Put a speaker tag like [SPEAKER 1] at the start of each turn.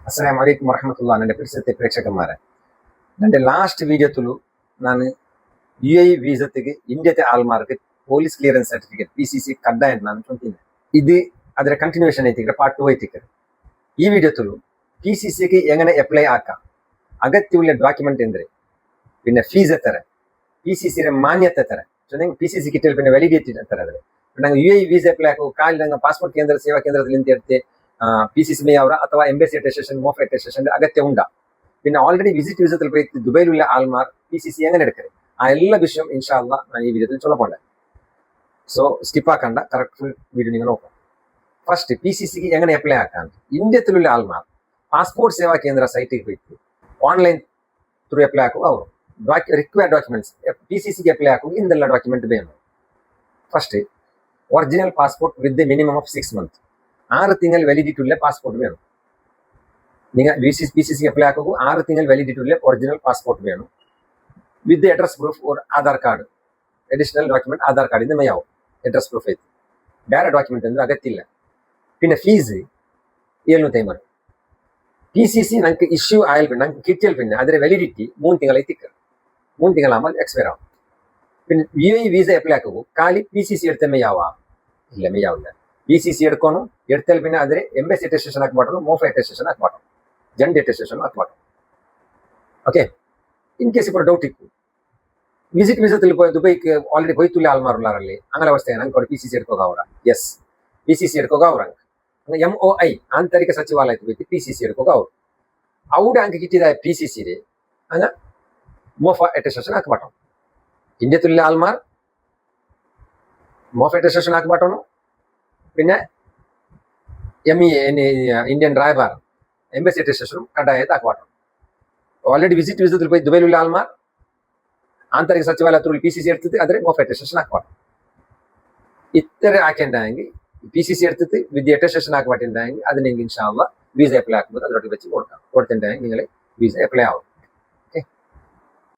[SPEAKER 1] అస్సలాము అలైకుం వరహమతుల్లాహ్. ನನ್ನ ಪ್ರೀತಿಯ ಪ್ರೇಕ್ಷಕಮಾರೆ, ನನ್ನ ಲಾಸ್ಟ್ ವಿಡಿಯೋತುಲು ನಾನು ಯುಎಇ ವೀಸಾತಿಗೆ ಇಂಡಿಯಾತೆ ಆಲ್ಮಾರ್ಗೆ ಪೊಲೀಸ್ ಕ್ಲಿಯರೆನ್ಸ್ ಸರ್ಟಿಫಿಕೇಟ್ PCC ಕಡ್ಡಾಯ ಅಂತ ನಾನು ಅಂತೀನಿ. ഇത് ಅದರ ಕಂಟಿನ್ಯೂಷನ್ ಐತಿಕ್ರೆ ಪಾರ್ಟ್ 2 ಐತಿಕ್ರೆ. ಈ ವಿಡಿಯೋತುಲು PCCಗೆ എങ്ങനെ അപ്ലൈ ആക്കാം, അഗത്യമുള്ള ഡോക്യുമെന്റ് എന്ത്, പിന്നെ ഫീസ് എത്ര, PCCയുടെ മാന്യത എത്ര, PCC കിട്ടിയാൽ പിന്നെ വാലിഡിറ്റി എത്ര, അതിൽ പിന്നെ UAE ವೀಸಾ ಅಪ್ಲೈ ಆಗೋ ಕಾಲ ಪಾಸ್ಪೋರ್ಟ್ ಕೇಂದ್ರ ಸೇವಾ ಕೇಂದ್ರದಲ್ಲಿ എടുത്ത് PCC മേയവറ അഥവാ എംബസി അറ്റസ്റ്റേഷൻ മോഫ് അറ്റസ്റ്റേഷന്റെ അഗത്യം ഉണ്ടാ. പിന്നെ ഓൾറെഡി വിസിറ്റ് വിസത്തിൽ പോയി ദുബൈയിലുള്ള ആൾമാർ PCC എങ്ങനെ എടുക്കരുത്, ആ എല്ലാ വിഷയം ഇൻഷാ അല്ലാഹ് ഞാൻ ഈ വീഡിയോയിൽ ചൊല്ലപ്പോണ്ടേ. സോ സ്കിപ്പ് ആക്കണ്ട, കറക്റ്റ് വീഡിയോ നിങ്ങൾ നോക്കാം. ഫസ്റ്റ് PCCക്ക് എങ്ങനെ അപ്ലൈ ആക്കാൻ, ഇന്ത്യത്തിലുള്ള ആൾമാർ പാസ്പോർട്ട് സേവാ കേന്ദ്ര സൈറ്റിൽ പോയിട്ട് ഓൺലൈൻ ത്രൂ അപ്ലൈ ആക്കുക. അവർ റിക്വയർഡ് ഡോക്യുമെന്റ്സ് PCCക്ക് അപ്ലൈ ആക്കുക. എന്തെല്ലാം ഡോക്യുമെന്റ് വേണം? First original passport with minimum of 6 months, 6 തിങ്കൾ വാലിഡിറ്റി ഉള്ള പാസ്പോർട്ട് വേണം. നിങ്ങൾ PCC അപ്ലൈ ആക്കുക, 6 തിങ്കൾ വാലിഡിറ്റി ഉള്ള ഒറിജിനൽ പാസ്പോർട്ട് വേണം. With address proof or Aadhaar card, additional document Aadhaar card ഇത് മതിയാവും. അഡ്രസ് പ്രൂഫ് ಐತಿ, ಬೇರೆ ಡಾಕ್ಯುಮೆಂಟ್ ಅಂದ್ರೆ ಅಗತ್ಯ ಇಲ್ಲ. പിന്നെ ഫീസ് 750. PCC ನಂಗೆ ಇಶ್ಯೂ ಆಯಲ್ പിന്നെ ನಂಗೆ കിട്ടിയാൽ പിന്നെ അതിന്റെ വാലിഡിറ്റി 3 തിങ്കൾ ಐತಿಕ್ಕೆ, 3 തിങ്കളാകുമ്പോൾ എക്സ്പയർ ആവും. പിന്നെ UAE ವೀಸಾ ಅಪ್ಲೈ ಆಗುವು ಖಾಲಿ PCC എടുത്ത ಮೇಯಾವ ಇಲ್ಲ ಮೇಯಾವಿಲ್ಲ. PCC എടുക്കണം, എടുത്താൽ പിന്നെ അതിന് എംബസി അറ്റസ്റ്റേഷൻ ആക്കമാട്ടോ, മോഫ് അറ്റസ്റ്റേഷൻ ആക്കമാട്ടോ, ജെൻഡ് അറ്റസ്റ്റേഷൻ ആക്കമാട്ടോ. ഓക്കെ. ഇൻ കേസ് ഇപ്പോൾ ഡൗട്ട് ഇತ್ತು, ವಿಸಿಟ್ ವೀಸಾത്തിൽ പോയി ദുബൈക്ക് ഓൾറെഡി പോയിട്ടുള്ള ആൾമാരുള്ളവരല്ലേ, അങ്ങനെ അവസ്ഥയാണ് നമുക്ക് PCC എടുക്കുക അവರ. യെസ്, PCC എടുക്കുക അവರಂಗೆ MOI ಆಂತರಿಕ ಸಚಿವಾಲಯಕ್ಕೆ പോയിട്ട് PCC എടുക്കുക ಅವರು. അവിടെ ಅಂಕ കിട്ടിയതായ PCC അങ്ങനെ മോഫ അറ്റസ്റ്റേഷൻ ആക്കമാട്ടോ. ഇന്ത്യത്തിലുള്ള ആൾമാർ മോഫ് അറ്റസ്റ്റേഷൻ ആക്കമാട്ടോ. പിന്നെ MEA ഇന്ത്യൻ ഡ്രൈവർ എംബസി അറ്റസ്റ്റേഷനും കಡ್ಡಾಯತೆ ആക്കമാട്ടോ. ഓൾറെഡി വിസിറ്റ് വിസത്തിൽ പോയി ദുബൈയിലുള്ള ആൾമാർ ആന്തരിക സಚಿವಾಲಯത്തിൽ PCC എടുത്തിട്ട് അതിന് മോഫ് അറ്റസ്റ്റേഷൻ ആക്കമാട്ടോ. ഇത്ര ആക്കേണ്ടെങ്കിൽ PCC എടുത്തിട്ട് വിത്ത് അറ്റസ്റ്റേഷൻ ആക്കമാട്ടുണ്ടെങ്കിൽ അതിനെങ്കിൽ ഇൻഷാ അല്ലാഹ് വീസ അപ്ലൈ ആക്കുമ്പോൾ അതിലോട്ട് വെച്ച് കൊടുക്കാം. കൊടുത്തിട്ടുണ്ടെങ്കിൽ നിങ്ങൾ വീസ അപ്ലൈ ആവും.